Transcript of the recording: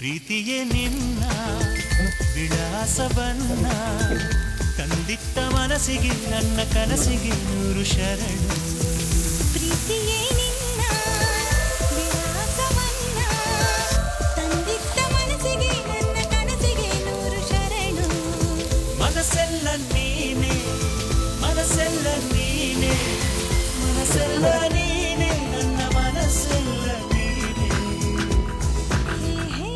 ಪ್ರೀತಿಯೇ ನಿನ್ನ ವಿಳಾಸವನ್ನ ತಂದಿಟ್ಟ ಮನಸ್ಸಿಗೆ ನನ್ನ ಕನಸಿಗೆ ನೂರು ಶರಣು. ಪ್ರೀತಿಯೇ ನಿನ್ನ ವಿಳಾಸವನ್ನ ತಂದಿಟ್ಟ ಮನಸ್ಸಿಗೆ ನನ್ನ ಕನಸಿಗೆ ನೂರು ಶರಣು. ಮನಸ್ಸೆಲ್ಲ ನೀನೆ ಮನಸ್ಸೆಲ್ಲ ನೀನೆ ಮನಸ್ಸೆಲ್ಲ ನೀನೆ ನನ್ನ ಮನಸ್ಸೆಲ್ಲ ನೀನೆ. ಹೇ ಹೇ